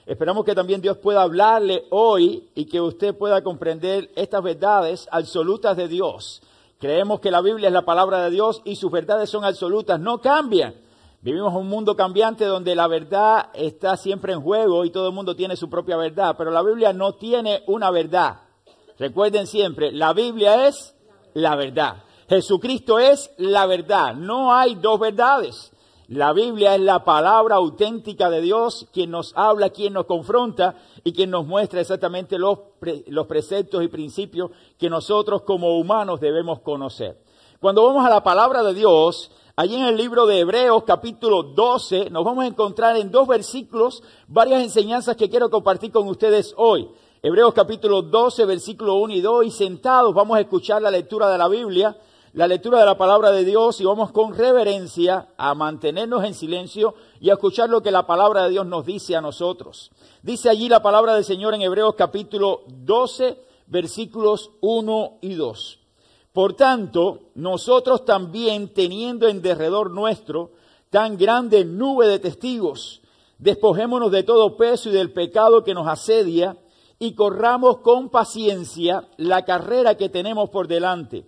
Esperamos que también Dios pueda hablarle hoy y que usted pueda comprender estas verdades absolutas de Dios. Creemos que la Biblia es la palabra de Dios y sus verdades son absolutas, no cambian. Vivimos en un mundo cambiante donde la verdad está siempre en juego y todo el mundo tiene su propia verdad, pero la Biblia no tiene una verdad. Recuerden siempre, la Biblia es la verdad. Jesucristo es la verdad. No hay dos verdades. La Biblia es la palabra auténtica de Dios, quien nos habla, quien nos confronta y quien nos muestra exactamente los preceptos y principios que nosotros como humanos debemos conocer. Cuando vamos a la palabra de Dios, allí en el libro de Hebreos capítulo 12, nos vamos a encontrar en 2 versículos varias enseñanzas que quiero compartir con ustedes hoy. Hebreos capítulo 12, versículo 1 y 2, y sentados vamos a escuchar la lectura de la Biblia, la lectura de la palabra de Dios, y vamos con reverencia a mantenernos en silencio y a escuchar lo que la palabra de Dios nos dice a nosotros. Dice allí la palabra del Señor en Hebreos capítulo 12, versículos 1 y 2. Por tanto, nosotros también, teniendo en derredor nuestro tan grande nube de testigos, despojémonos de todo peso y del pecado que nos asedia, y corramos con paciencia la carrera que tenemos por delante,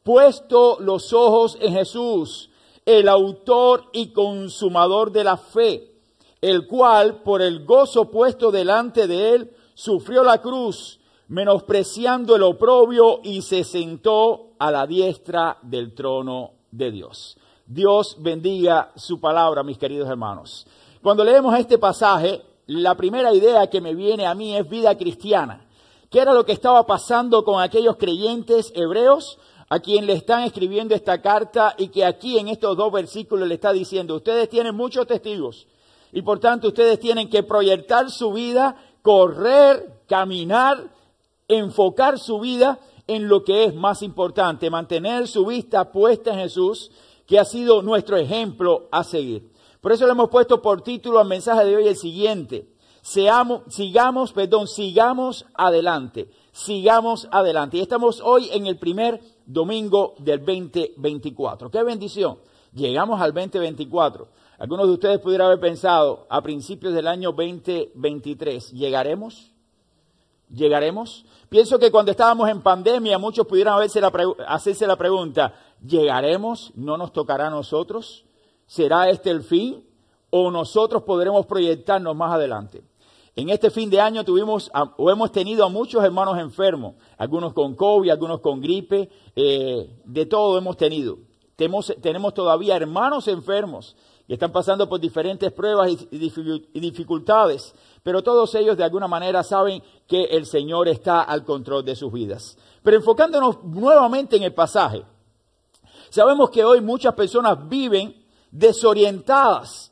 puesto los ojos en Jesús, el autor y consumador de la fe, el cual, por el gozo puesto delante de él, sufrió la cruz, menospreciando el oprobio, y se sentó a la diestra del trono de Dios. Dios bendiga su palabra, mis queridos hermanos. Cuando leemos este pasaje, la primera idea que me viene a mí es vida cristiana. ¿Qué era lo que estaba pasando con aquellos creyentes hebreos a quien le están escribiendo esta carta y que aquí en estos 2 versículos le está diciendo: ustedes tienen muchos testigos y por tanto ustedes tienen que proyectar su vida, correr, caminar, enfocar su vida en lo que es más importante, mantener su vista puesta en Jesús, que ha sido nuestro ejemplo a seguir. Por eso le hemos puesto por título al mensaje de hoy el siguiente: sigamos adelante, sigamos adelante. Y estamos hoy en el primer domingo del 2024. ¡Qué bendición! Llegamos al 2024. Algunos de ustedes pudieran haber pensado a principios del año 2023, ¿llegaremos? ¿Llegaremos? Pienso que cuando estábamos en pandemia, muchos pudieran hacerse la pregunta: ¿llegaremos? ¿No nos tocará a nosotros? ¿Será este el fin? ¿O nosotros podremos proyectarnos más adelante? En este fin de año hemos tenido a muchos hermanos enfermos, algunos con COVID, algunos con gripe, de todo hemos tenido. Tenemos todavía hermanos enfermos que están pasando por diferentes pruebas y dificultades, pero todos ellos de alguna manera saben que el Señor está al control de sus vidas. Pero enfocándonos nuevamente en el pasaje, sabemos que hoy muchas personas viven desorientadas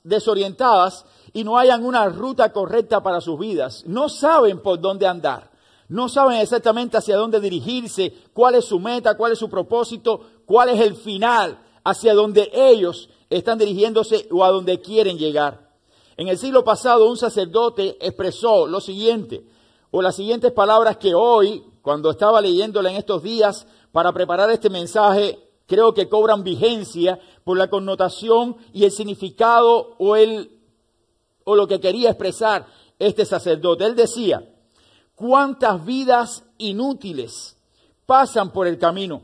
y no hayan una ruta correcta para sus vidas. No saben por dónde andar, no saben exactamente hacia dónde dirigirse, cuál es su meta, cuál es su propósito, cuál es el final, hacia donde ellos están dirigiéndose o a donde quieren llegar. En el siglo pasado un sacerdote expresó lo siguiente, o las siguientes palabras que hoy, cuando estaba leyéndola en estos días para preparar este mensaje, creo que cobran vigencia por la connotación y el significado o lo que quería expresar este sacerdote. Él decía: cuántas vidas inútiles pasan por el camino,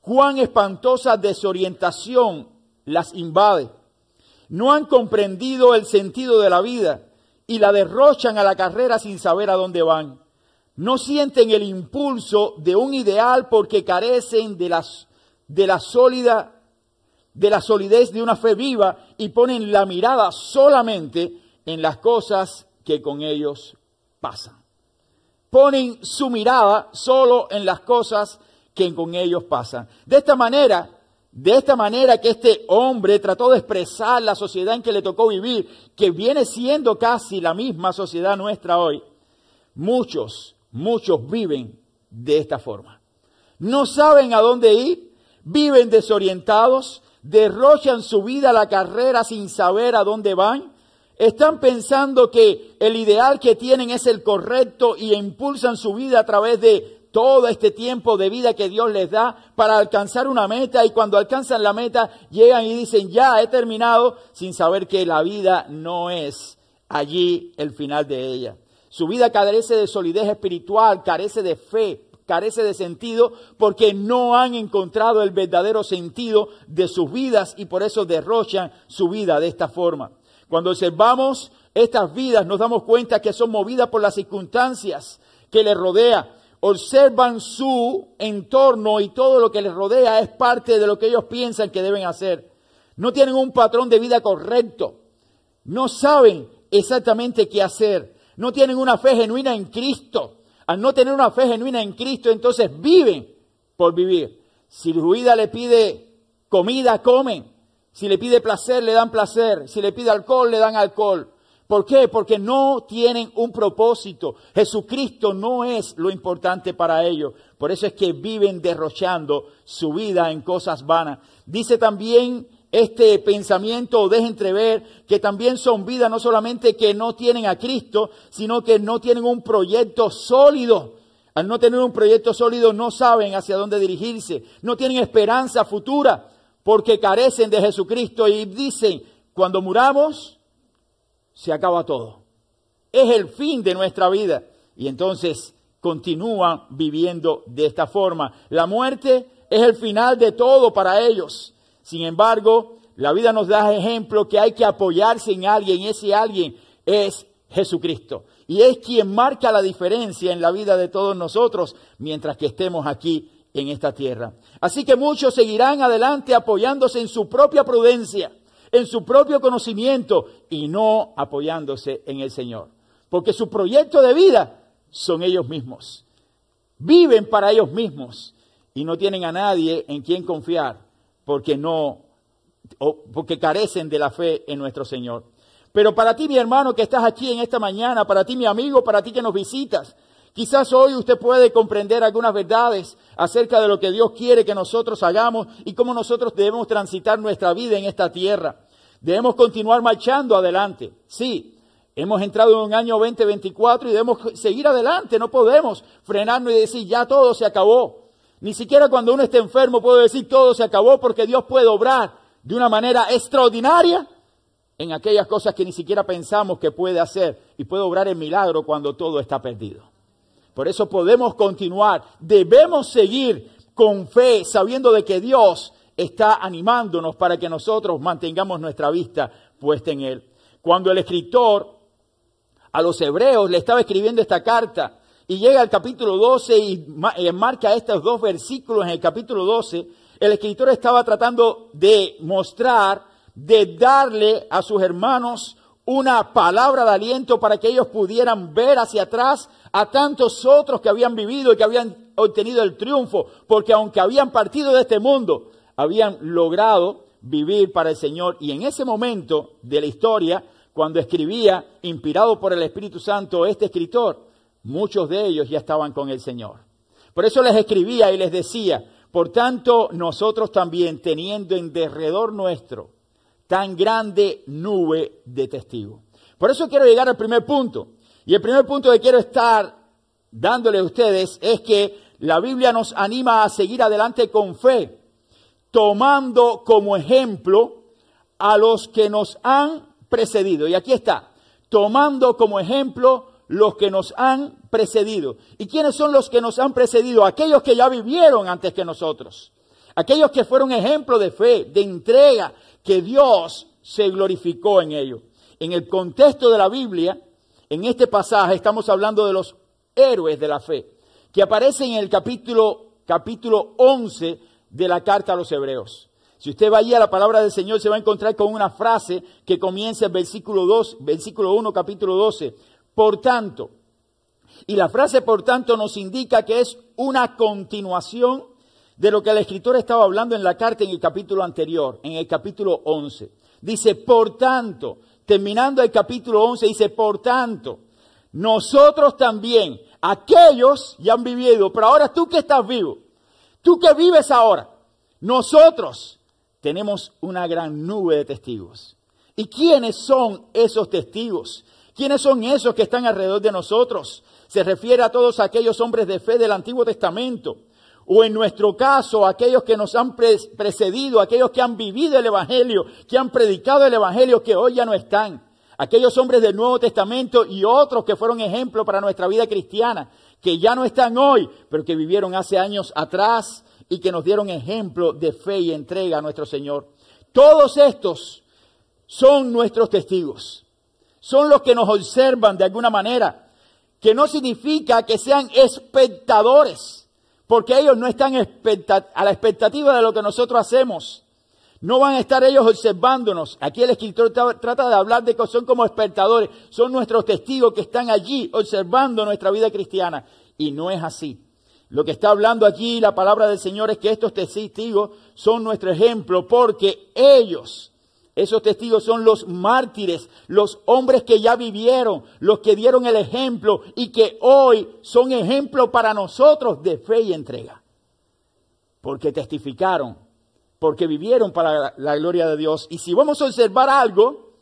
cuán espantosa desorientación las invade. No han comprendido el sentido de la vida y la derrochan a la carrera sin saber a dónde van. No sienten el impulso de un ideal porque carecen de la solidez de una fe viva y ponen la mirada solamente en las cosas que con ellos pasan. Ponen su mirada solo en las cosas que con ellos pasan. De esta manera que este hombre trató de expresar la sociedad en que le tocó vivir, que viene siendo casi la misma sociedad nuestra hoy, muchos viven de esta forma. No saben a dónde ir, viven desorientados, derrochan su vida a la carrera sin saber a dónde van. Están pensando que el ideal que tienen es el correcto y impulsan su vida a través de todo este tiempo de vida que Dios les da para alcanzar una meta, y cuando alcanzan la meta llegan y dicen: ya he terminado, sin saber que la vida no es allí el final de ella. Su vida carece de solidez espiritual, carece de fe, carece de sentido, porque no han encontrado el verdadero sentido de sus vidas y por eso derrochan su vida de esta forma. Cuando observamos estas vidas nos damos cuenta que son movidas por las circunstancias que les rodea. Observan su entorno y todo lo que les rodea es parte de lo que ellos piensan que deben hacer. No tienen un patrón de vida correcto. No saben exactamente qué hacer. No tienen una fe genuina en Cristo. Al no tener una fe genuina en Cristo, entonces viven por vivir. Si su vida le pide comida, comen. Si le pide placer, le dan placer. Si le pide alcohol, le dan alcohol. ¿Por qué? Porque no tienen un propósito. Jesucristo no es lo importante para ellos. Por eso es que viven derrochando su vida en cosas vanas. Dice también este pensamiento, o deja entrever, que también son vidas no solamente que no tienen a Cristo, sino que no tienen un proyecto sólido. Al no tener un proyecto sólido no saben hacia dónde dirigirse. No tienen esperanza futura porque carecen de Jesucristo y dicen, cuando muramos, se acaba todo. Es el fin de nuestra vida. Y entonces continúan viviendo de esta forma. La muerte es el final de todo para ellos. Sin embargo, la vida nos da ejemplo que hay que apoyarse en alguien. Y ese alguien es Jesucristo. Y es quien marca la diferencia en la vida de todos nosotros mientras que estemos aquí en esta tierra. Así que muchos seguirán adelante apoyándose en su propia prudencia, en su propio conocimiento y no apoyándose en el Señor. Porque su proyecto de vida son ellos mismos. Viven para ellos mismos y no tienen a nadie en quien confiar porque carecen de la fe en nuestro Señor. Pero para ti, mi hermano, que estás aquí en esta mañana, para ti, mi amigo, para ti que nos visitas, quizás hoy usted puede comprender algunas verdades acerca de lo que Dios quiere que nosotros hagamos y cómo nosotros debemos transitar nuestra vida en esta tierra. Debemos continuar marchando adelante. Sí, hemos entrado en un año 2024 y debemos seguir adelante. No podemos frenarnos y decir ya todo se acabó. Ni siquiera cuando uno esté enfermo puede decir todo se acabó porque Dios puede obrar de una manera extraordinaria en aquellas cosas que ni siquiera pensamos que puede hacer y puede obrar el milagro cuando todo está perdido. Por eso podemos continuar, debemos seguir con fe, sabiendo de que Dios está animándonos para que nosotros mantengamos nuestra vista puesta en Él. Cuando el escritor a los hebreos le estaba escribiendo esta carta y llega al capítulo 12 y marca estos dos versículos en el capítulo 12, el escritor estaba tratando de mostrar, de darle a sus hermanos una palabra de aliento para que ellos pudieran ver hacia atrás a tantos otros que habían vivido y que habían obtenido el triunfo, porque aunque habían partido de este mundo, habían logrado vivir para el Señor. Y en ese momento de la historia, cuando escribía, inspirado por el Espíritu Santo, este escritor, muchos de ellos ya estaban con el Señor. Por eso les escribía y les decía, por tanto, nosotros también, teniendo en derredor nuestro tan grande nube de testigos. Por eso quiero llegar al primer punto. Y el primer punto que quiero estar dándole a ustedes es que la Biblia nos anima a seguir adelante con fe, tomando como ejemplo a los que nos han precedido. Y aquí está, tomando como ejemplo los que nos han precedido. ¿Y quiénes son los que nos han precedido? Aquellos que ya vivieron antes que nosotros. Aquellos que fueron ejemplo de fe, de entrega, que Dios se glorificó en ellos. En el contexto de la Biblia, en este pasaje estamos hablando de los héroes de la fe, que aparecen en el capítulo 11 de la carta a los hebreos. Si usted va allí a la palabra del Señor, se va a encontrar con una frase que comienza en versículo 1, capítulo 12. Por tanto, y la frase por tanto nos indica que es una continuación de lo que el escritor estaba hablando en la carta en el capítulo anterior, en el capítulo 11. Dice, por tanto, terminando el capítulo 11, dice, por tanto, nosotros también, aquellos ya han vivido, pero ahora tú que estás vivo, tú que vives ahora, nosotros tenemos una gran nube de testigos. ¿Y quiénes son esos testigos? ¿Quiénes son esos que están alrededor de nosotros? Se refiere a todos aquellos hombres de fe del Antiguo Testamento. O en nuestro caso, aquellos que nos han precedido, aquellos que han vivido el Evangelio, que han predicado el Evangelio, que hoy ya no están. Aquellos hombres del Nuevo Testamento y otros que fueron ejemplo para nuestra vida cristiana, que ya no están hoy, pero que vivieron hace años atrás y que nos dieron ejemplo de fe y entrega a nuestro Señor. Todos estos son nuestros testigos. Son los que nos observan de alguna manera, que no significa que sean espectadores, porque ellos no están a la expectativa de lo que nosotros hacemos. No van a estar ellos observándonos. Aquí el escritor trata de hablar de que son como espectadores. Son nuestros testigos que están allí observando nuestra vida cristiana. Y no es así. Lo que está hablando aquí la palabra del Señor es que estos testigos son nuestro ejemplo porque ellos, esos testigos son los mártires, los hombres que ya vivieron, los que dieron el ejemplo y que hoy son ejemplo para nosotros de fe y entrega. Porque testificaron. Porque vivieron para la gloria de Dios. Y si vamos a observar algo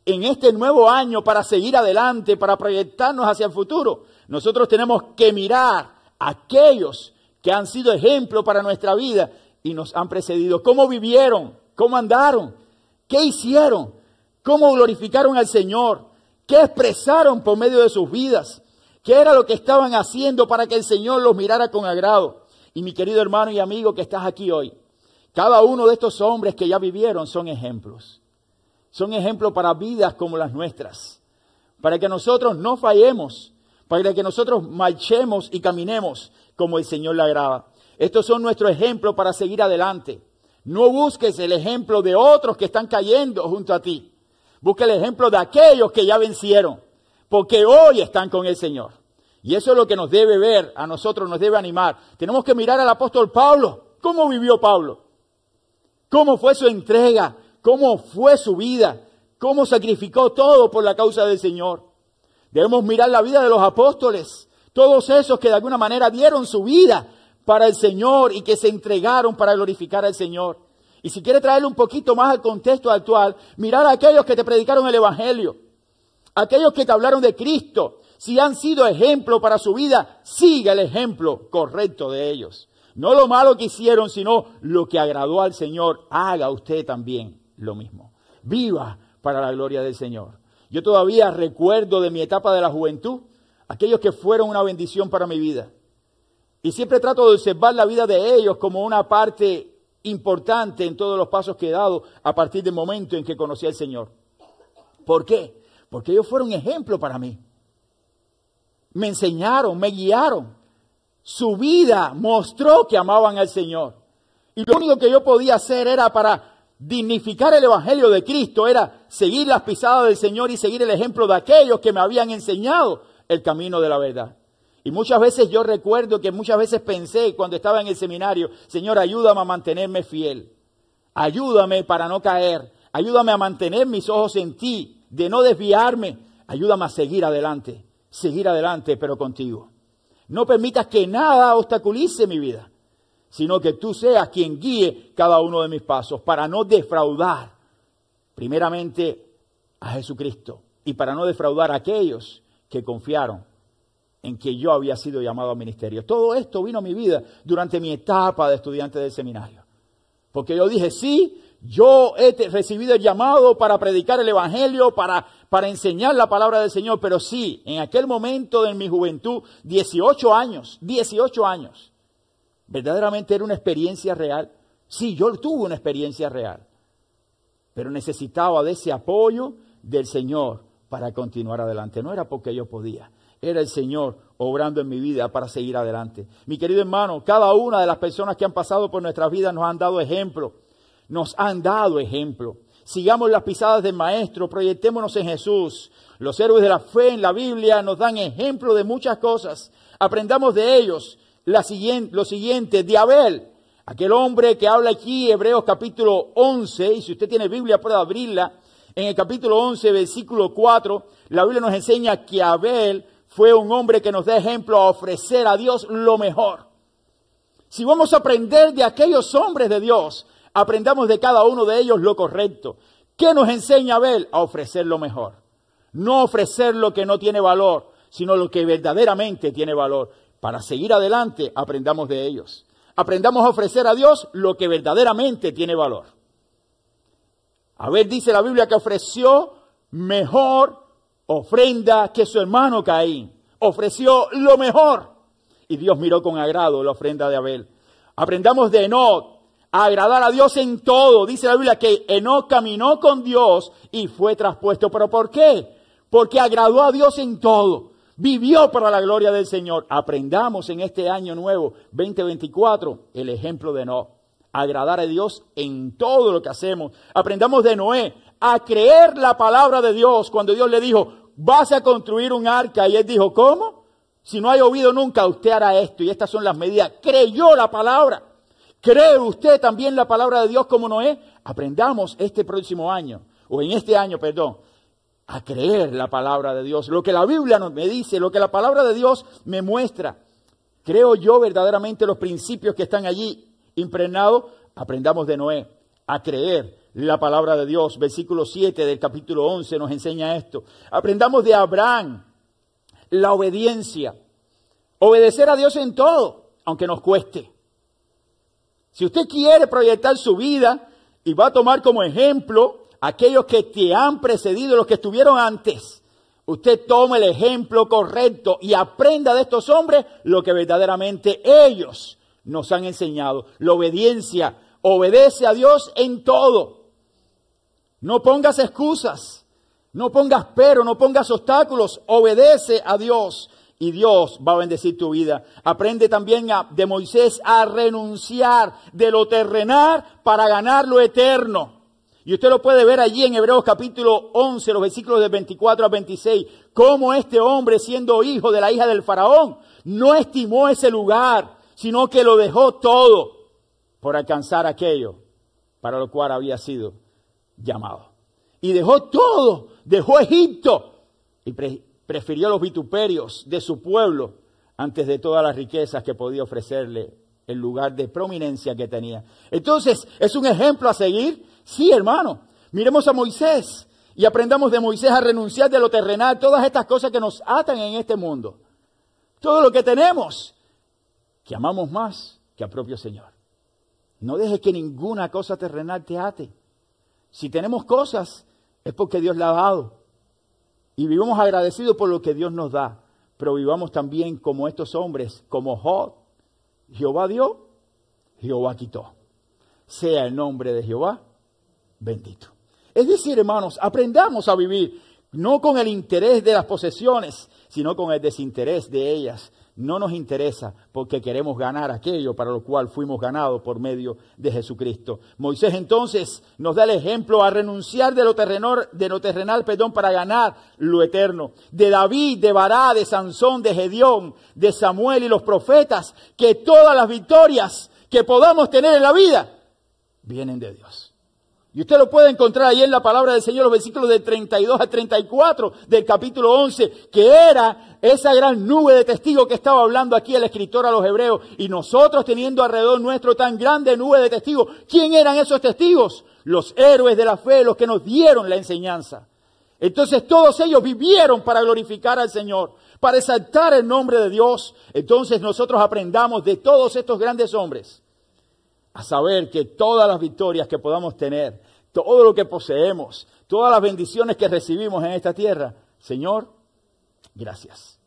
en este nuevo año para seguir adelante, para proyectarnos hacia el futuro, nosotros tenemos que mirar a aquellos que han sido ejemplo para nuestra vida y nos han precedido. ¿Cómo vivieron? ¿Cómo andaron? ¿Qué hicieron? ¿Cómo glorificaron al Señor? ¿Qué expresaron por medio de sus vidas? ¿Qué era lo que estaban haciendo para que el Señor los mirara con agrado? Y mi querido hermano y amigo que estás aquí hoy, cada uno de estos hombres que ya vivieron son ejemplos. Son ejemplos para vidas como las nuestras. Para que nosotros no fallemos. Para que nosotros marchemos y caminemos como el Señor le agrada. Estos son nuestros ejemplos para seguir adelante. No busques el ejemplo de otros que están cayendo junto a ti. Busca el ejemplo de aquellos que ya vencieron. Porque hoy están con el Señor. Y eso es lo que nos debe ver, a nosotros nos debe animar. Tenemos que mirar al apóstol Pablo. ¿Cómo vivió Pablo? ¿Cómo fue su entrega? ¿Cómo fue su vida? ¿Cómo sacrificó todo por la causa del Señor? Debemos mirar la vida de los apóstoles. Todos esos que de alguna manera dieron su vida para el Señor y que se entregaron para glorificar al Señor. Y si quiere traerle un poquito más al contexto actual, mirar a aquellos que te predicaron el Evangelio. Aquellos que te hablaron de Cristo. Si han sido ejemplo para su vida, siga el ejemplo correcto de ellos. No lo malo que hicieron, sino lo que agradó al Señor. Haga usted también lo mismo. Viva para la gloria del Señor. Yo todavía recuerdo de mi etapa de la juventud, aquellos que fueron una bendición para mi vida. Y siempre trato de observar la vida de ellos como una parte importante en todos los pasos que he dado a partir del momento en que conocí al Señor. ¿Por qué? Porque ellos fueron ejemplo para mí. Me enseñaron, me guiaron. Su vida mostró que amaban al Señor. Y lo único que yo podía hacer era para dignificar el Evangelio de Cristo, era seguir las pisadas del Señor y seguir el ejemplo de aquellos que me habían enseñado el camino de la verdad. Y muchas veces yo recuerdo que muchas veces pensé cuando estaba en el seminario, Señor, ayúdame a mantenerme fiel. Ayúdame para no caer. Ayúdame a mantener mis ojos en ti, de no desviarme. Ayúdame a seguir adelante, pero contigo. No permitas que nada obstaculice mi vida, sino que tú seas quien guíe cada uno de mis pasos para no defraudar, primeramente, a Jesucristo y para no defraudar a aquellos que confiaron en que yo había sido llamado al ministerio. Todo esto vino a mi vida durante mi etapa de estudiante del seminario. Porque yo dije, sí, yo he recibido el llamado para predicar el Evangelio, para enseñar la palabra del Señor, pero sí, en aquel momento de mi juventud, 18 años, verdaderamente era una experiencia real. Sí, yo tuve una experiencia real, pero necesitaba de ese apoyo del Señor para continuar adelante. No era porque yo podía, era el Señor obrando en mi vida para seguir adelante. Mi querido hermano, cada una de las personas que han pasado por nuestras vidas nos han dado ejemplo. Nos han dado ejemplo. Sigamos las pisadas del Maestro, proyectémonos en Jesús. Los héroes de la fe en la Biblia nos dan ejemplo de muchas cosas. Aprendamos de ellos lo siguiente, de Abel, aquel hombre que habla aquí, Hebreos capítulo 11, y si usted tiene Biblia puede abrirla. En el capítulo 11, versículo 4, la Biblia nos enseña que Abel fue un hombre que nos da ejemplo a ofrecer a Dios lo mejor. Si vamos a aprender de aquellos hombres de Dios, aprendamos de cada uno de ellos lo correcto. ¿Qué nos enseña Abel? A ofrecer lo mejor. No ofrecer lo que no tiene valor, sino lo que verdaderamente tiene valor. Para seguir adelante, aprendamos de ellos. Aprendamos a ofrecer a Dios lo que verdaderamente tiene valor. Abel, dice la Biblia, que ofreció mejor ofrenda que su hermano Caín. Ofreció lo mejor. Y Dios miró con agrado la ofrenda de Abel. Aprendamos de Enoc a agradar a Dios en todo. Dice la Biblia que Enoc caminó con Dios y fue traspuesto. ¿Pero por qué? Porque agradó a Dios en todo. Vivió para la gloria del Señor. Aprendamos en este año nuevo, 2024, el ejemplo de Enoc. Agradar a Dios en todo lo que hacemos. Aprendamos de Noé a creer la palabra de Dios. Cuando Dios le dijo, vas a construir un arca. Y él dijo, ¿cómo? Si no ha llovido nunca, usted hará esto. Y estas son las medidas. Creyó la palabra. ¿Cree usted también la palabra de Dios como Noé? Aprendamos este próximo año, o en este año, perdón, a creer la palabra de Dios. Lo que la Biblia me dice, lo que la palabra de Dios me muestra. Creo yo verdaderamente los principios que están allí impregnados. Aprendamos de Noé a creer la palabra de Dios. Versículo 7 del capítulo 11 nos enseña esto. Aprendamos de Abraham la obediencia. Obedecer a Dios en todo, aunque nos cueste. Si usted quiere proyectar su vida y va a tomar como ejemplo aquellos que te han precedido, los que estuvieron antes, usted tome el ejemplo correcto y aprenda de estos hombres lo que verdaderamente ellos nos han enseñado. La obediencia, obedece a Dios en todo. No pongas excusas, no pongas pero, no pongas obstáculos, obedece a Dios. Y Dios va a bendecir tu vida. Aprende también de Moisés a renunciar de lo terrenal para ganar lo eterno. Y usted lo puede ver allí en Hebreos capítulo 11, los versículos de 24 a 26. Cómo este hombre, siendo hijo de la hija del faraón, no estimó ese lugar, sino que lo dejó todo por alcanzar aquello para lo cual había sido llamado. Y dejó todo, dejó Egipto y prefirió los vituperios de su pueblo antes de todas las riquezas que podía ofrecerle el lugar de prominencia que tenía. Entonces, ¿es un ejemplo a seguir? Sí, hermano. Miremos a Moisés y aprendamos de Moisés a renunciar de lo terrenal, todas estas cosas que nos atan en este mundo. Todo lo que tenemos, que amamos más que al propio Señor. No dejes que ninguna cosa terrenal te ate. Si tenemos cosas, es porque Dios la ha dado. Y vivamos agradecidos por lo que Dios nos da. Pero vivamos también como estos hombres, como Job. Jehová dio, Jehová quitó. Sea el nombre de Jehová bendito. Es decir, hermanos, aprendamos a vivir no con el interés de las posesiones, sino con el desinterés de ellas. No nos interesa porque queremos ganar aquello para lo cual fuimos ganados por medio de Jesucristo. Moisés entonces nos da el ejemplo a renunciar de lo terrenal, para ganar lo eterno. De David, de Bará, de Sansón, de Gedeón, de Samuel y los profetas, que todas las victorias que podamos tener en la vida vienen de Dios. Y usted lo puede encontrar ahí en la palabra del Señor, los versículos del 32 al 34 del capítulo 11, que era esa gran nube de testigos que estaba hablando aquí el escritor a los hebreos. Y nosotros teniendo alrededor nuestro tan grande nube de testigos, ¿quién eran esos testigos? Los héroes de la fe, los que nos dieron la enseñanza. Entonces todos ellos vivieron para glorificar al Señor, para exaltar el nombre de Dios. Entonces nosotros aprendamos de todos estos grandes hombres a saber que todas las victorias que podamos tener, todo lo que poseemos, todas las bendiciones que recibimos en esta tierra, Señor, gracias.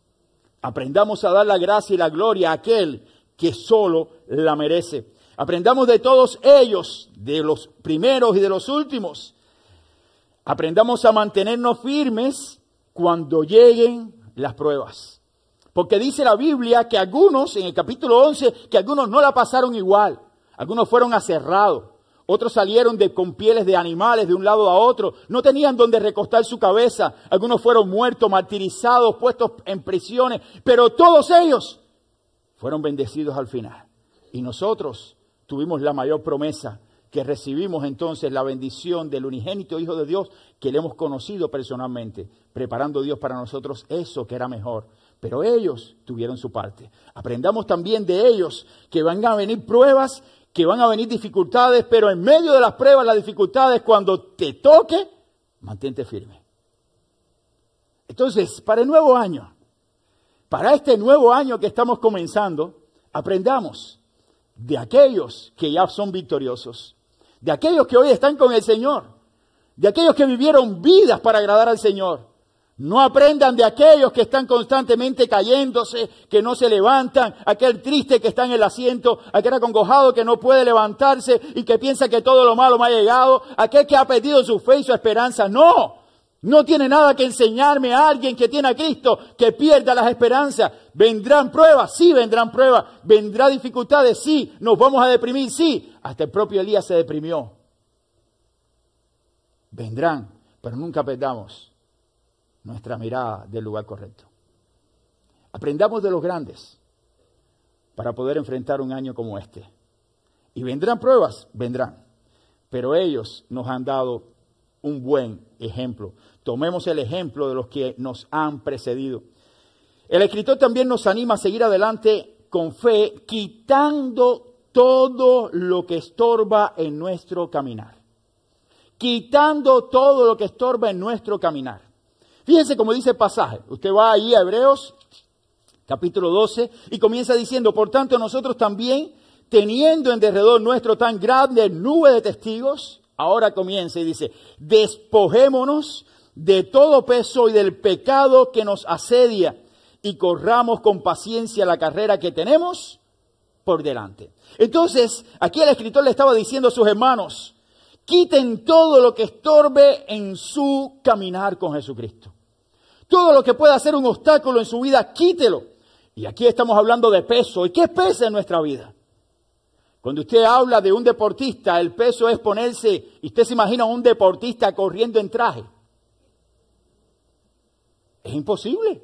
Aprendamos a dar la gracia y la gloria a aquel que solo la merece. Aprendamos de todos ellos, de los primeros y de los últimos. Aprendamos a mantenernos firmes cuando lleguen las pruebas. Porque dice la Biblia que algunos, en el capítulo 11, que algunos no la pasaron igual. Algunos fueron aserrados, otros salieron con pieles de animales de un lado a otro, no tenían donde recostar su cabeza, algunos fueron muertos, martirizados, puestos en prisiones, pero todos ellos fueron bendecidos al final. Y nosotros tuvimos la mayor promesa, que recibimos entonces la bendición del unigénito Hijo de Dios, que le hemos conocido personalmente, preparando Dios para nosotros eso que era mejor. Pero ellos tuvieron su parte. Aprendamos también de ellos que van a venir pruebas, que van a venir dificultades, pero en medio de las pruebas, las dificultades, cuando te toque, mantente firme. Entonces, para el nuevo año, para este nuevo año que estamos comenzando, aprendamos de aquellos que ya son victoriosos, de aquellos que hoy están con el Señor. de aquellos que vivieron vidas para agradar al Señor. No aprendan de aquellos que están constantemente cayéndose, que no se levantan, aquel triste que está en el asiento, aquel acongojado que no puede levantarse y que piensa que todo lo malo me ha llegado, aquel que ha perdido su fe y su esperanza. No tiene nada que enseñarme a alguien que tiene a Cristo, que pierda las esperanzas. ¿Vendrán pruebas? Sí, vendrán pruebas. ¿Vendrá dificultades? Sí. ¿Nos vamos a deprimir? Sí. Hasta el propio Elías se deprimió. Vendrán, pero nunca perdamos nuestra mirada del lugar correcto. Aprendamos de los grandes para poder enfrentar un año como este. Y vendrán pruebas, vendrán. Pero ellos nos han dado un buen ejemplo. Tomemos el ejemplo de los que nos han precedido. El escritor también nos anima a seguir adelante con fe, quitando todo lo que estorba en nuestro caminar. Quitando todo lo que estorba en nuestro caminar. Fíjense cómo dice el pasaje. Usted va ahí a Hebreos, capítulo 12, y comienza diciendo, por tanto nosotros también, teniendo en derredor nuestro tan grande nube de testigos, ahora comienza y dice, despojémonos de todo peso y del pecado que nos asedia y corramos con paciencia la carrera que tenemos por delante. Entonces, aquí el escritor le estaba diciendo a sus hermanos, quiten todo lo que estorbe en su caminar con Jesucristo. Todo lo que pueda ser un obstáculo en su vida, quítelo. Y aquí estamos hablando de peso. ¿Y qué pesa en nuestra vida? Cuando usted habla de un deportista, el peso es ponerse, y usted se imagina a un deportista corriendo en traje. Es imposible.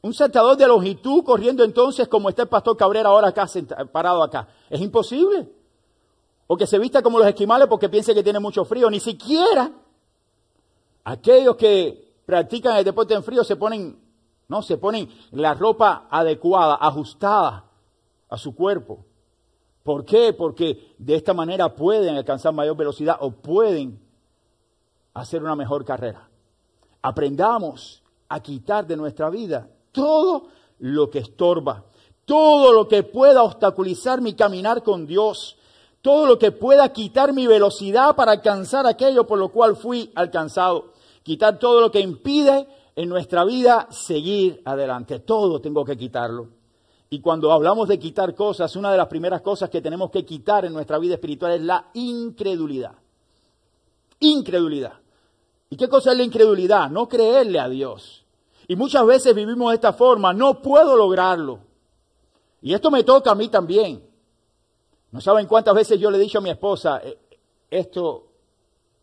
Un saltador de longitud corriendo entonces como está el pastor Cabrera ahora acá, parado acá. Es imposible. O que se vista como los esquimales porque piense que tiene mucho frío. Ni siquiera aquellos que practican el deporte en frío se ponen la ropa adecuada, ajustada a su cuerpo. ¿Por qué? Porque de esta manera pueden alcanzar mayor velocidad o pueden hacer una mejor carrera. Aprendamos a quitar de nuestra vida todo lo que estorba, todo lo que pueda obstaculizar mi caminar con Dios, todo lo que pueda quitar mi velocidad para alcanzar aquello por lo cual fui alcanzado. Quitar todo lo que impide en nuestra vida seguir adelante. Todo tengo que quitarlo. Y cuando hablamos de quitar cosas, una de las primeras cosas que tenemos que quitar en nuestra vida espiritual es la incredulidad. Incredulidad. ¿Y qué cosa es la incredulidad? No creerle a Dios. Y muchas veces vivimos de esta forma. No puedo lograrlo. Y esto me toca a mí también. No saben cuántas veces yo le he dicho a mi esposa, esto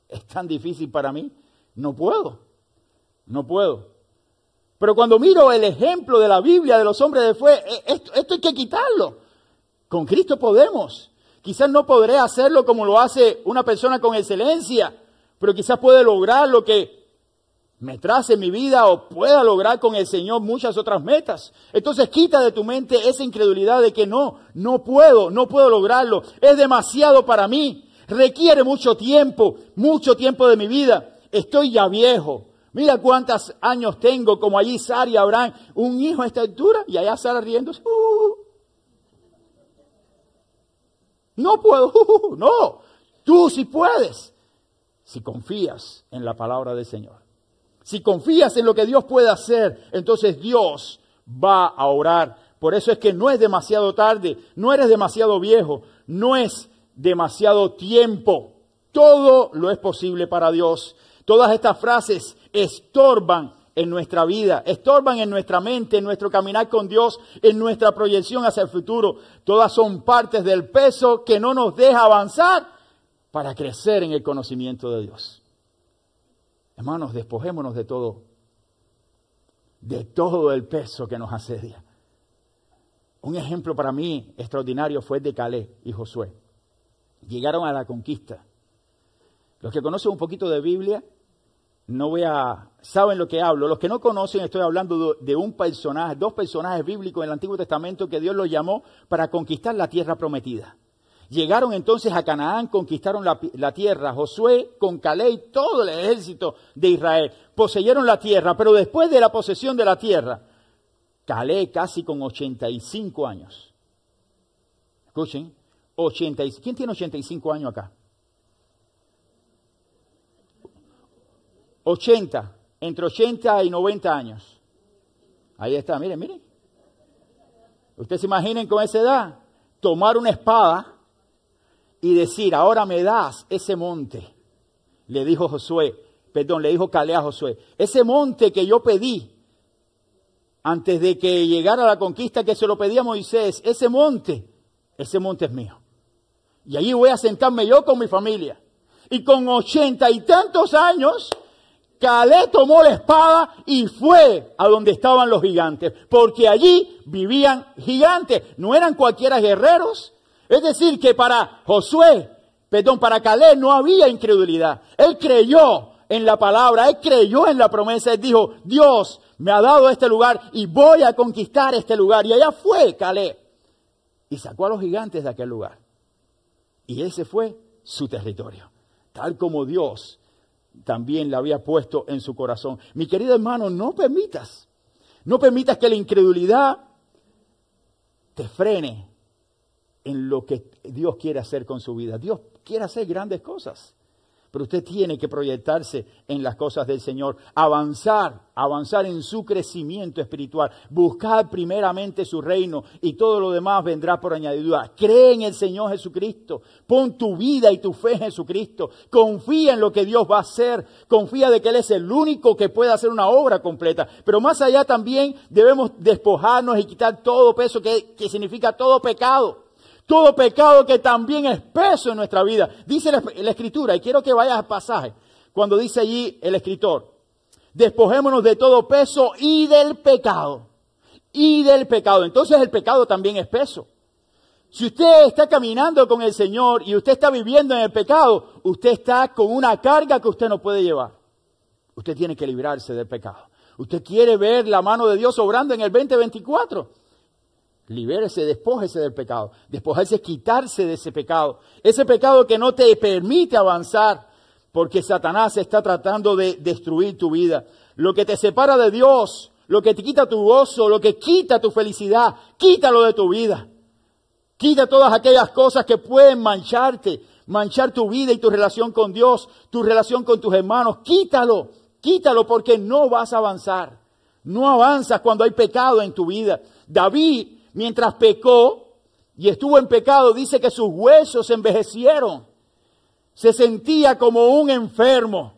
es tan difícil para mí. No puedo. Pero cuando miro el ejemplo de la Biblia, de los hombres de fe, esto hay que quitarlo. Con Cristo podemos. Quizás no podré hacerlo como lo hace una persona con excelencia, pero quizás puede lograr lo que me trace en mi vida o pueda lograr con el Señor muchas otras metas. Entonces quita de tu mente esa incredulidad de que no puedo lograrlo. Es demasiado para mí. Requiere mucho tiempo de mi vida. Estoy ya viejo. Mira cuántos años tengo, como allí Sara y Abraham, un hijo a esta altura, y allá Sara riéndose. No puedo, no. Tú sí puedes, si confías en la palabra del Señor. Si confías en lo que Dios puede hacer, entonces Dios va a orar. Por eso es que no es demasiado tarde, no eres demasiado viejo, no es demasiado tiempo. Todo lo es posible para Dios. Todas estas frases estorban en nuestra vida, estorban en nuestra mente, en nuestro caminar con Dios, en nuestra proyección hacia el futuro. Todas son partes del peso que no nos deja avanzar para crecer en el conocimiento de Dios. Hermanos, despojémonos de todo el peso que nos asedia. Un ejemplo para mí extraordinario fue el de Caleb y Josué. Llegaron a la conquista. Los que conocen un poquito de Biblia, saben lo que hablo. Los que no conocen, estoy hablando de dos personajes bíblicos en el Antiguo Testamento que Dios los llamó para conquistar la tierra prometida. Llegaron entonces a Canaán, conquistaron la tierra. Josué con Caleb y todo el ejército de Israel poseyeron la tierra, pero después de la posesión de la tierra, Caleb casi con 85 años. Escuchen, ¿quién tiene 85 años acá? 80, entre 80 y 90 años. Ahí está, miren, miren. Ustedes se imaginen con esa edad, tomar una espada y decir, ahora me das ese monte. Le dijo Caleb a Josué, ese monte que yo pedí antes de que llegara la conquista, que se lo pedí a Moisés, ese monte es mío. Y allí voy a sentarme yo con mi familia. Y con 80 y tantos años, Caleb tomó la espada y fue a donde estaban los gigantes, porque allí vivían gigantes, no eran cualquiera guerreros. Es decir, que para para Caleb no había incredulidad. Él creyó en la palabra, él creyó en la promesa, él dijo, Dios me ha dado este lugar y voy a conquistar este lugar. Y allá fue Caleb y sacó a los gigantes de aquel lugar. Y ese fue su territorio, tal como Dios también le había puesto en su corazón. Mi querido hermano, no permitas que la incredulidad te frene en lo que Dios quiere hacer con su vida. Dios quiere hacer grandes cosas, pero usted tiene que proyectarse en las cosas del Señor, avanzar en su crecimiento espiritual, buscar primeramente su reino y todo lo demás vendrá por añadidura. Cree en el Señor Jesucristo, pon tu vida y tu fe en Jesucristo, confía en lo que Dios va a hacer, confía de que Él es el único que puede hacer una obra completa, pero más allá también debemos despojarnos y quitar todo peso que significa todo pecado que también es peso en nuestra vida. Dice la Escritura, y quiero que vayas al pasaje, cuando dice allí el escritor, despojémonos de todo peso y del pecado. Entonces el pecado también es peso. Si usted está caminando con el Señor y usted está viviendo en el pecado, usted está con una carga que usted no puede llevar. Usted tiene que librarse del pecado. Usted quiere ver la mano de Dios obrando en el 2024. Libérese, despójese del pecado. Despojarse es quitarse de ese pecado. Ese pecado que no te permite avanzar, porque Satanás está tratando de destruir tu vida. Lo que te separa de Dios, lo que te quita tu gozo, lo que quita tu felicidad, quítalo de tu vida. Quita todas aquellas cosas que pueden manchar tu vida y tu relación con Dios, tu relación con tus hermanos. Quítalo porque no vas a avanzar. No avanzas cuando hay pecado en tu vida. David, mientras pecó y estuvo en pecado, dice que sus huesos se envejecieron. Se sentía como un enfermo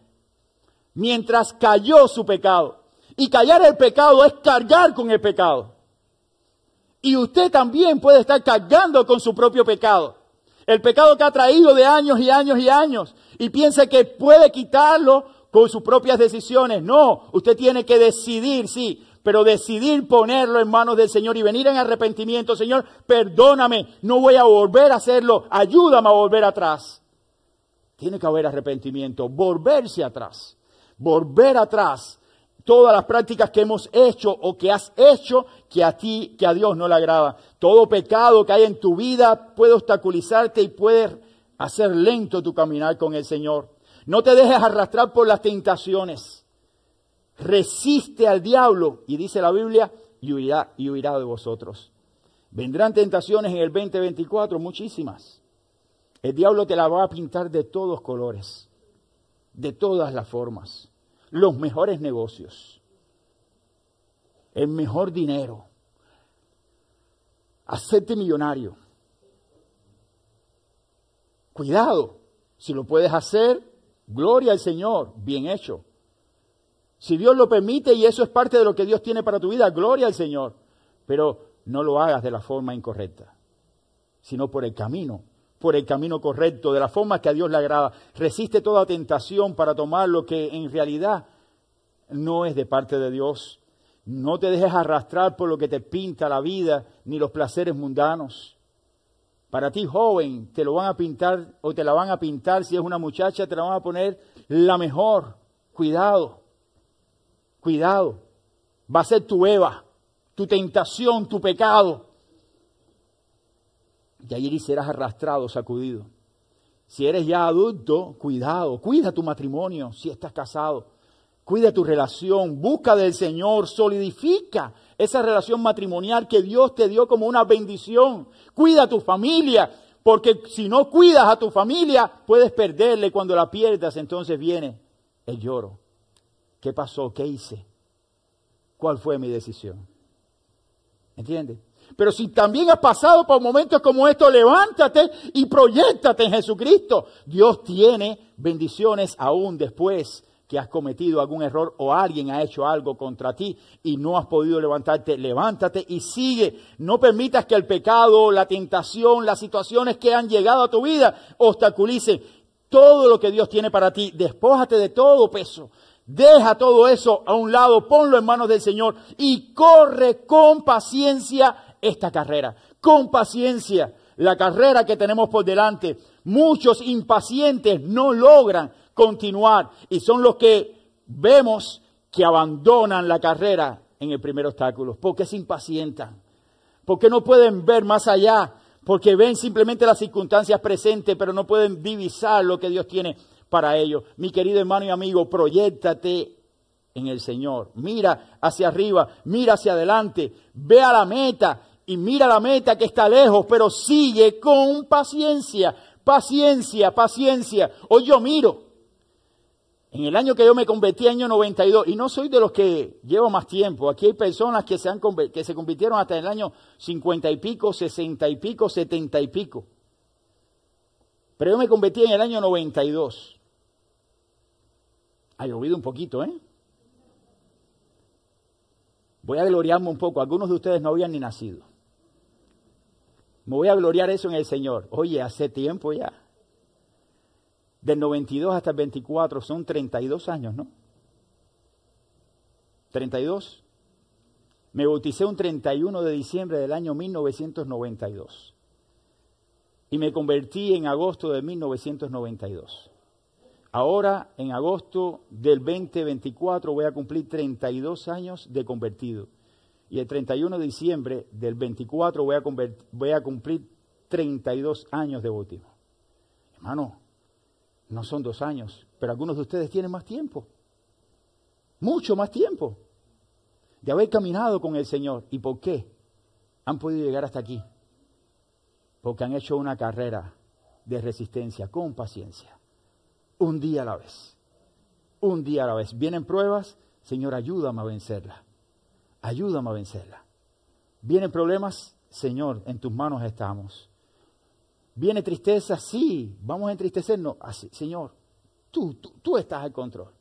mientras cayó su pecado. Y callar el pecado es cargar con el pecado. Y usted también puede estar cargando con su propio pecado. El pecado que ha traído de años y años y años. Y piensa que puede quitarlo con sus propias decisiones. No, usted tiene que decidir, sí, pero decidir ponerlo en manos del Señor y venir en arrepentimiento. Señor, perdóname, no voy a volver a hacerlo, ayúdame a volver atrás. Tiene que haber arrepentimiento, volverse atrás, volver atrás. Todas las prácticas que hemos hecho o que has hecho que a Dios no le agrada. Todo pecado que hay en tu vida puede obstaculizarte y puede hacer lento tu caminar con el Señor. No te dejes arrastrar por las tentaciones. Resiste al diablo, y dice la Biblia, y huirá de vosotros. Vendrán tentaciones en el 2024, muchísimas. El diablo te la va a pintar de todos colores, de todas las formas. Los mejores negocios, el mejor dinero, hacerte millonario. Cuidado, si lo puedes hacer, gloria al Señor, bien hecho. Si Dios lo permite y eso es parte de lo que Dios tiene para tu vida, gloria al Señor. Pero no lo hagas de la forma incorrecta, sino por el camino correcto, de la forma que a Dios le agrada. Resiste toda tentación para tomar lo que en realidad no es de parte de Dios. No te dejes arrastrar por lo que te pinta la vida, ni los placeres mundanos. Para ti, joven, te lo van a pintar o te la van a pintar. Si es una muchacha, te la van a poner la mejor. Cuidado. Va a ser tu Eva, tu tentación, tu pecado. Y allí serás arrastrado, sacudido. Si eres ya adulto, cuidado, cuida tu matrimonio si estás casado. Cuida tu relación, busca del Señor, solidifica esa relación matrimonial que Dios te dio como una bendición. Cuida a tu familia, porque si no cuidas a tu familia, puedes perderle. Cuando la pierdas, entonces viene el lloro, ¿Qué pasó? ¿Qué hice? ¿Cuál fue mi decisión? ¿Entiendes? Pero si también has pasado por momentos como estos, levántate y proyéctate en Jesucristo. Dios tiene bendiciones aún después que has cometido algún error o alguien ha hecho algo contra ti y no has podido levantarte. Levántate y sigue. No permitas que el pecado, la tentación, las situaciones que han llegado a tu vida obstaculicen todo lo que Dios tiene para ti. Despójate de todo peso. Deja todo eso a un lado, ponlo en manos del Señor y corre con paciencia esta carrera. Con paciencia, la carrera que tenemos por delante. Muchos impacientes no logran continuar y son los que vemos que abandonan la carrera en el primer obstáculo. Porque se impacientan, porque no pueden ver más allá, porque ven simplemente las circunstancias presentes, pero no pueden divisar lo que Dios tiene para ellos. Mi querido hermano y amigo, proyéctate en el Señor. Mira hacia arriba, mira hacia adelante, ve a la meta y mira la meta que está lejos, pero sigue con paciencia, paciencia, paciencia. Hoy yo miro, en el año que yo me convertí, año 92, y no soy de los que llevo más tiempo. Aquí hay personas que se convirtieron hasta el año 50 y pico, 60 y pico, 70 y pico. Pero yo me convertí en el año 92. Ha llovido un poquito, ¿eh? Voy a gloriarme un poco. Algunos de ustedes no habían ni nacido. Me voy a gloriar eso en el Señor. Oye, hace tiempo ya. Del 92 hasta el 24 son 32 años, ¿no? 32. Me bauticé un 31 de diciembre del año 1992. Y me convertí en agosto de 1992. Ahora, en agosto del 2024, voy a cumplir 32 años de convertido. Y el 31 de diciembre del 24 voy a cumplir 32 años de bautismo. Hermano, no son 2 años, pero algunos de ustedes tienen más tiempo. Mucho más tiempo de haber caminado con el Señor. ¿Y por qué han podido llegar hasta aquí? Porque han hecho una carrera de resistencia con paciencia. Un día a la vez. Un día a la vez. Vienen pruebas, Señor, ayúdame a vencerlas. Ayúdame a vencerlas. Vienen problemas, Señor, en tus manos estamos. Viene tristeza, sí, vamos a entristecernos. Así, Señor, tú estás al control.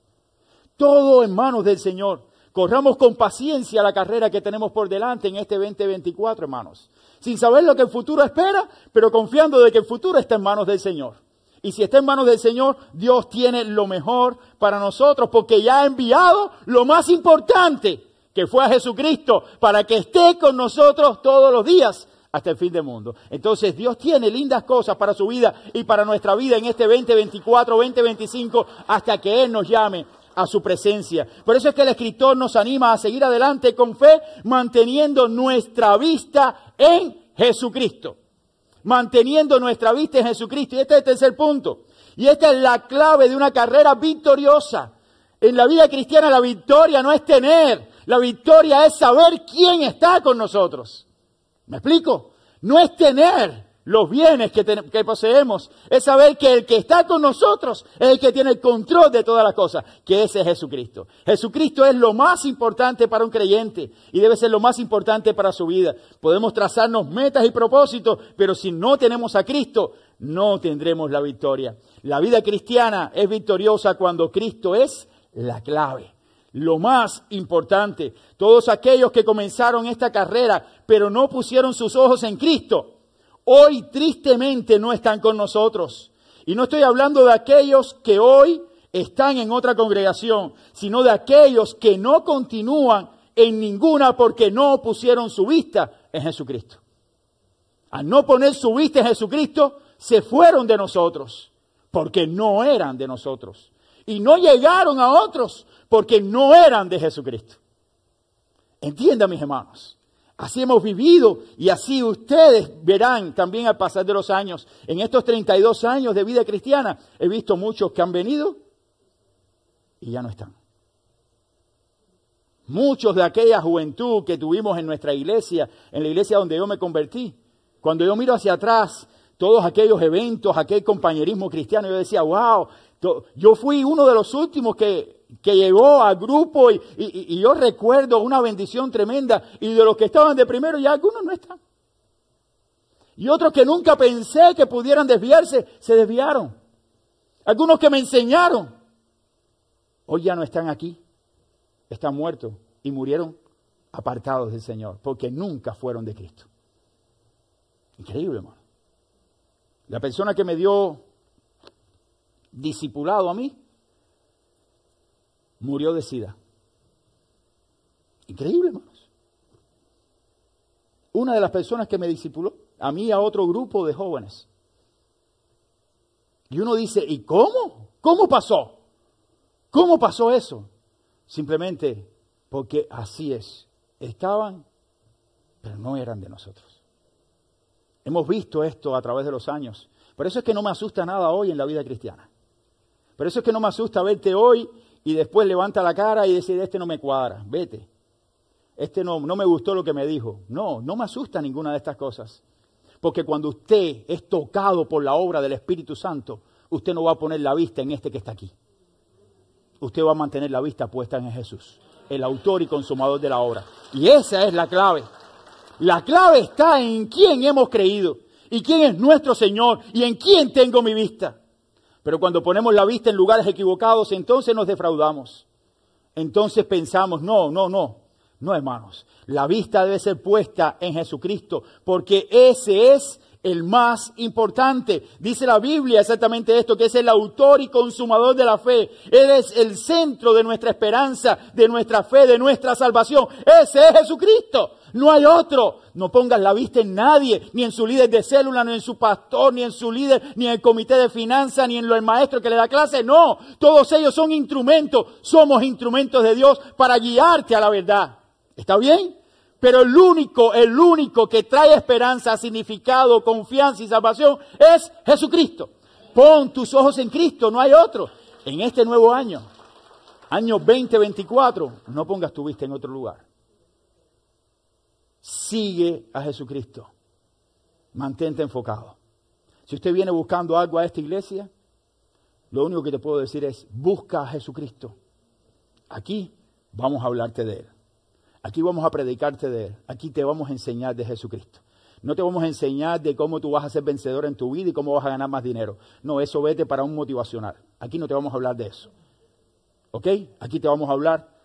Todo en manos del Señor. Corramos con paciencia la carrera que tenemos por delante en este 2024, hermanos. Sin saber lo que el futuro espera, pero confiando de que el futuro está en manos del Señor. Y si está en manos del Señor, Dios tiene lo mejor para nosotros, porque ya ha enviado lo más importante, que fue a Jesucristo, para que esté con nosotros todos los días hasta el fin del mundo. Entonces Dios tiene lindas cosas para su vida y para nuestra vida en este 2024, 2025, hasta que Él nos llame a su presencia. Por eso es que el escritor nos anima a seguir adelante con fe, manteniendo nuestra vista en Jesucristo. Manteniendo nuestra vista en Jesucristo. Y este es el tercer punto. Y esta es la clave de una carrera victoriosa. En la vida cristiana la victoria no es tener. La victoria es saber quién está con nosotros. ¿Me explico? No es tener los bienes que poseemos. Es saber que el que está con nosotros es el que tiene el control de todas las cosas. Que ese es Jesucristo. Jesucristo es lo más importante para un creyente. Y debe ser lo más importante para su vida. Podemos trazarnos metas y propósitos. Pero si no tenemos a Cristo, no tendremos la victoria. La vida cristiana es victoriosa cuando Cristo es la clave. Lo más importante. Todos aquellos que comenzaron esta carrera, pero no pusieron sus ojos en Cristo, hoy tristemente no están con nosotros. Y no estoy hablando de aquellos que hoy están en otra congregación, sino de aquellos que no continúan en ninguna porque no pusieron su vista en Jesucristo. Al no poner su vista en Jesucristo, se fueron de nosotros porque no eran de nosotros. Y no llegaron a otros porque no eran de Jesucristo. Entiendan, mis hermanos. Así hemos vivido y así ustedes verán también al pasar de los años. En estos 32 años de vida cristiana he visto muchos que han venido y ya no están. Muchos de aquella juventud que tuvimos en nuestra iglesia, en la iglesia donde yo me convertí, cuando yo miro hacia atrás, todos aquellos eventos, aquel compañerismo cristiano, yo decía, wow, yo fui uno de los últimos que que llegó al grupo y yo recuerdo una bendición tremenda y de los que estaban de primero ya algunos no están. Y otros que nunca pensé que pudieran desviarse, se desviaron. Algunos que me enseñaron, hoy ya no están aquí, están muertos y murieron apartados del Señor, porque nunca fueron de Cristo. Increíble, hermano. La persona que me dio discipulado a mí, murió de SIDA. Increíble, hermanos. Una de las personas que me discipuló, a mí y a otro grupo de jóvenes. Y uno dice, ¿y cómo? ¿Cómo pasó? ¿Cómo pasó eso? Simplemente porque así es. Estaban, pero no eran de nosotros. Hemos visto esto a través de los años. Por eso es que no me asusta nada hoy en la vida cristiana. Por eso es que no me asusta verte hoy y después levanta la cara y decir, este no me cuadra, vete. Este no me gustó lo que me dijo. No me asusta ninguna de estas cosas. Porque cuando usted es tocado por la obra del Espíritu Santo, usted no va a poner la vista en este que está aquí. Usted va a mantener la vista puesta en Jesús, el autor y consumador de la obra. Y esa es la clave. La clave está en quién hemos creído y quién es nuestro Señor y en quién tengo mi vista. Pero cuando ponemos la vista en lugares equivocados, entonces nos defraudamos. Entonces pensamos, no, hermanos. La vista debe ser puesta en Jesucristo, porque ese es el más importante. Dice la Biblia exactamente esto, que es el autor y consumador de la fe. Él es el centro de nuestra esperanza, de nuestra fe, de nuestra salvación. Ese es Jesucristo. No hay otro. No pongas la vista en nadie, ni en su líder de célula, ni en su pastor, ni en su líder, ni en el comité de finanzas, ni en el maestro que le da clase. No, todos ellos son instrumentos. Somos instrumentos de Dios para guiarte a la verdad. ¿Está bien? Pero el único que trae esperanza, significado, confianza y salvación es Jesucristo. Pon tus ojos en Cristo, no hay otro. En este nuevo año 2024, no pongas tu vista en otro lugar. Sigue a Jesucristo. Mantente enfocado. Si usted viene buscando algo a esta iglesia, lo único que te puedo decir es, busca a Jesucristo. Aquí vamos a hablarte de Él. Aquí vamos a predicarte de Él. Aquí te vamos a enseñar de Jesucristo. No te vamos a enseñar de cómo tú vas a ser vencedor en tu vida y cómo vas a ganar más dinero. No, eso vete para un motivacional. Aquí no te vamos a hablar de eso. ¿Ok? Aquí te vamos a hablar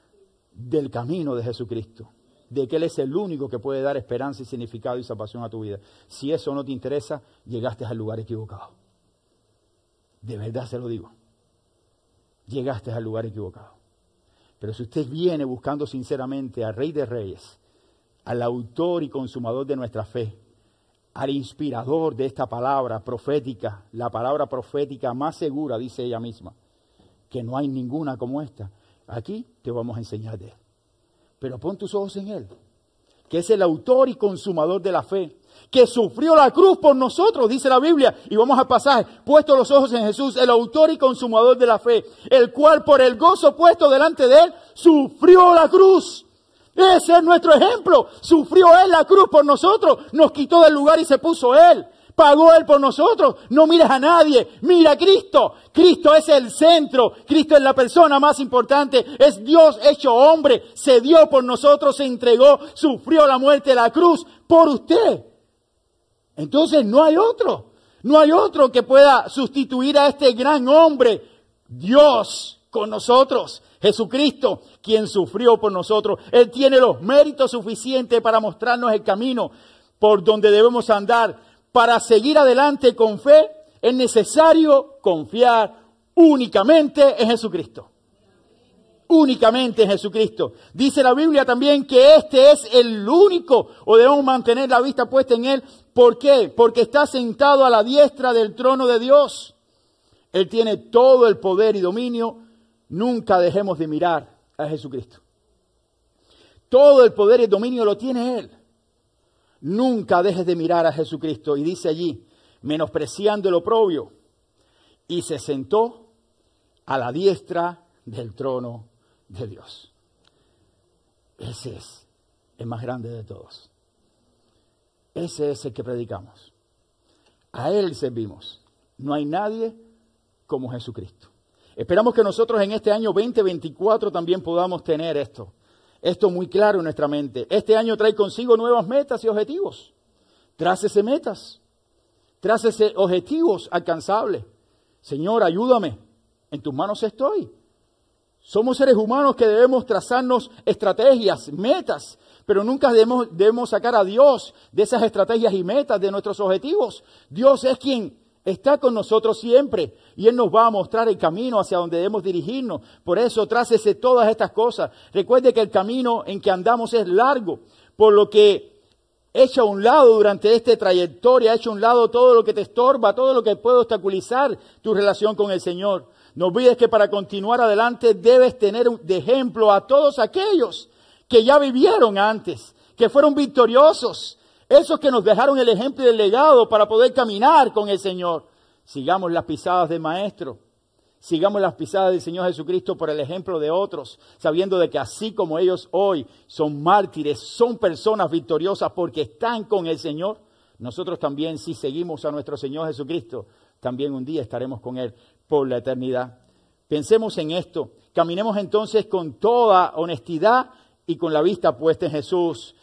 del camino de Jesucristo. De que Él es el único que puede dar esperanza y significado y salvación a tu vida. Si eso no te interesa, llegaste al lugar equivocado. De verdad se lo digo. Llegaste al lugar equivocado. Pero si usted viene buscando sinceramente al Rey de Reyes, al autor y consumador de nuestra fe, al inspirador de esta palabra profética, la palabra profética más segura, dice ella misma, que no hay ninguna como esta, aquí te vamos a enseñar de Él. Pero pon tus ojos en Él, que es el autor y consumador de la fe, que sufrió la cruz por nosotros, dice la Biblia, y vamos a pasar, puesto los ojos en Jesús, el autor y consumador de la fe, el cual por el gozo puesto delante de Él, sufrió la cruz. Ese es nuestro ejemplo, sufrió Él la cruz por nosotros, nos quitó del lugar y se puso Él. Pagó Él por nosotros. No mires a nadie. Mira a Cristo. Cristo es el centro. Cristo es la persona más importante. Es Dios hecho hombre. Se dio por nosotros, se entregó, sufrió la muerte de la cruz por usted. Entonces no hay otro. No hay otro que pueda sustituir a este gran hombre. Dios con nosotros. Jesucristo, quien sufrió por nosotros. Él tiene los méritos suficientes para mostrarnos el camino por donde debemos andar. Para seguir adelante con fe, es necesario confiar únicamente en Jesucristo. Únicamente en Jesucristo. Dice la Biblia también que este es el único, o debemos mantener la vista puesta en Él. ¿Por qué? Porque está sentado a la diestra del trono de Dios. Él tiene todo el poder y dominio. Nunca dejemos de mirar a Jesucristo. Todo el poder y el dominio lo tiene Él. Nunca dejes de mirar a Jesucristo. Y dice allí, menospreciando el oprobio, y se sentó a la diestra del trono de Dios. Ese es el más grande de todos. Ese es el que predicamos. A Él servimos. No hay nadie como Jesucristo. Esperamos que nosotros en este año 2024 también podamos tener esto muy claro en nuestra mente. Este año trae consigo nuevas metas y objetivos. Trácese metas, trácese objetivos alcanzables. Señor, ayúdame, en tus manos estoy. Somos seres humanos que debemos trazarnos estrategias, metas, pero nunca debemos sacar a Dios de esas estrategias y metas, de nuestros objetivos. Dios es quien está con nosotros siempre y Él nos va a mostrar el camino hacia donde debemos dirigirnos. Por eso, trácese todas estas cosas. Recuerde que el camino en que andamos es largo, por lo que echa a un lado durante esta trayectoria, echa a un lado todo lo que te estorba, todo lo que puede obstaculizar tu relación con el Señor. No olvides que para continuar adelante debes tener de ejemplo a todos aquellos que ya vivieron antes, que fueron victoriosos, esos que nos dejaron el ejemplo y el legado para poder caminar con el Señor. Sigamos las pisadas del Maestro, sigamos las pisadas del Señor Jesucristo por el ejemplo de otros, sabiendo de que así como ellos hoy son mártires, son personas victoriosas porque están con el Señor, nosotros también, si seguimos a nuestro Señor Jesucristo, también un día estaremos con Él por la eternidad. Pensemos en esto. Caminemos entonces con toda honestidad y con la vista puesta en Jesús.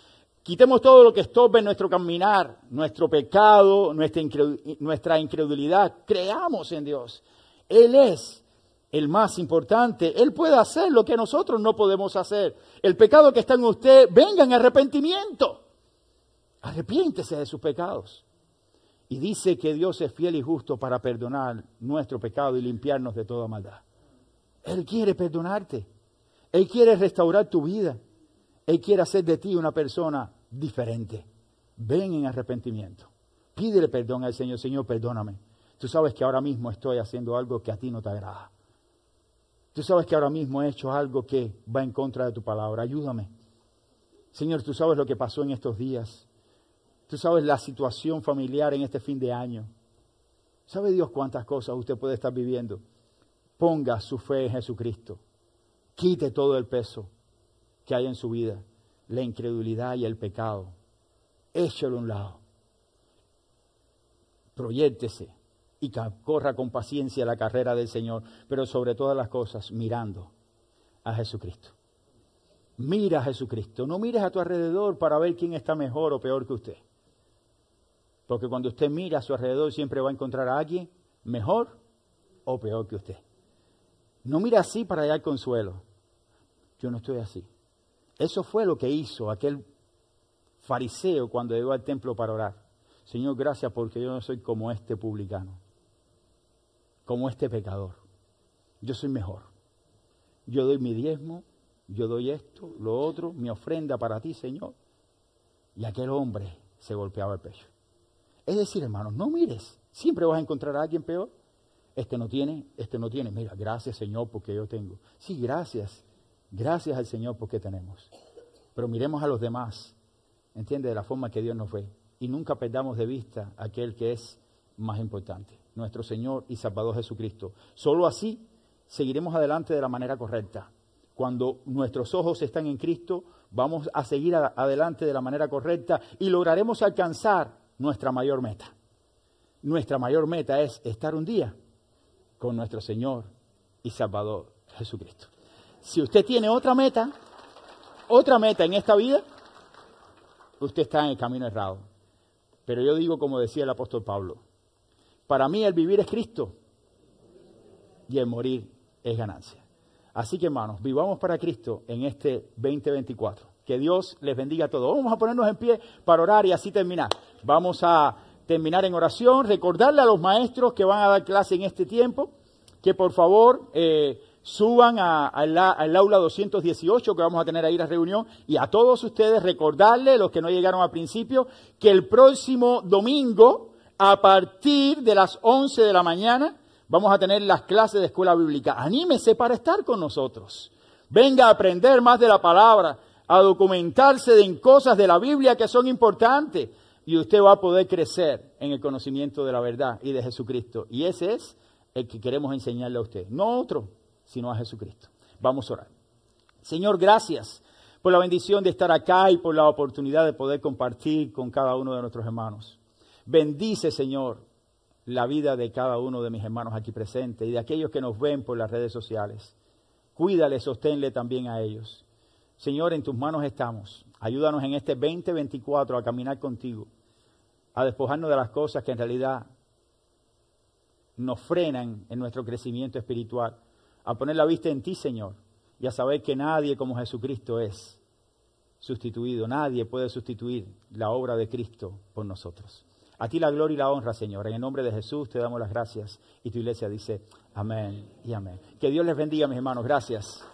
Quitemos todo lo que estorbe en nuestro caminar, nuestro pecado, nuestra incredulidad. Creamos en Dios. Él es el más importante. Él puede hacer lo que nosotros no podemos hacer. El pecado que está en usted, venga en arrepentimiento. Arrepiéntese de sus pecados. Y dice que Dios es fiel y justo para perdonar nuestro pecado y limpiarnos de toda maldad. Él quiere perdonarte. Él quiere restaurar tu vida. Él quiere hacer de ti una persona diferente. Ven en arrepentimiento. Pídele perdón al Señor. Señor, perdóname. Tú sabes que ahora mismo estoy haciendo algo que a ti no te agrada. Tú sabes que ahora mismo he hecho algo que va en contra de tu palabra. Ayúdame. Señor, tú sabes lo que pasó en estos días. Tú sabes la situación familiar en este fin de año. ¿Sabe Dios cuántas cosas usted puede estar viviendo? Ponga su fe en Jesucristo. Quite todo el peso que hay en su vida, la incredulidad y el pecado. Échelo a un lado. Proyéctese y corra con paciencia la carrera del Señor, pero sobre todas las cosas mirando a Jesucristo. Mira a Jesucristo. No mires a tu alrededor para ver quién está mejor o peor que usted. Porque cuando usted mira a su alrededor siempre va a encontrar a alguien mejor o peor que usted. No mira así para hallar consuelo. Yo no estoy así. Eso fue lo que hizo aquel fariseo cuando llegó al templo para orar. Señor, gracias porque yo no soy como este publicano, como este pecador. Yo soy mejor. Yo doy mi diezmo, yo doy esto, lo otro, mi ofrenda para ti, Señor. Y aquel hombre se golpeaba el pecho. Es decir, hermanos, no mires. Siempre vas a encontrar a alguien peor. Este no tiene. Mira, gracias, Señor, porque yo tengo. Sí, gracias. Gracias al Señor porque tenemos. Pero miremos a los demás, ¿entiende? De la forma que Dios nos ve. Y nunca perdamos de vista a aquel que es más importante, nuestro Señor y Salvador Jesucristo. Solo así seguiremos adelante de la manera correcta. Cuando nuestros ojos están en Cristo, vamos a seguir adelante de la manera correcta y lograremos alcanzar nuestra mayor meta. Nuestra mayor meta es estar un día con nuestro Señor y Salvador Jesucristo. Si usted tiene otra meta en esta vida, usted está en el camino errado. Pero yo digo, como decía el apóstol Pablo, para mí el vivir es Cristo y el morir es ganancia. Así que, hermanos, vivamos para Cristo en este 2024. Que Dios les bendiga a todos. Vamos a ponernos en pie para orar y así terminar. Vamos a terminar en oración. Recordarle a los maestros que van a dar clase en este tiempo que por favor suban al aula 218 que vamos a tener ahí la reunión. Y a todos ustedes recordarle, los que no llegaron al principio, que el próximo domingo a partir de las 11 de la mañana vamos a tener las clases de escuela bíblica. Anímese para estar con nosotros. Venga a aprender más de la palabra, a documentarse en cosas de la Biblia que son importantes. Y usted va a poder crecer en el conocimiento de la verdad y de Jesucristo. Y ese es el que queremos enseñarle a usted. No otro, sino a Jesucristo. Vamos a orar. Señor, gracias por la bendición de estar acá y por la oportunidad de poder compartir con cada uno de nuestros hermanos. Bendice, Señor, la vida de cada uno de mis hermanos aquí presentes y de aquellos que nos ven por las redes sociales. Cuídale, sosténle también a ellos. Señor, en tus manos estamos. Ayúdanos en este 2024 a caminar contigo, a despojarnos de las cosas que en realidad nos frenan en nuestro crecimiento espiritual, a poner la vista en ti, Señor, y a saber que nadie como Jesucristo es sustituido. Nadie puede sustituir la obra de Cristo por nosotros. A ti la gloria y la honra, Señor. En el nombre de Jesús te damos las gracias. Y tu iglesia dice amén y amén. Que Dios les bendiga, mis hermanos. Gracias.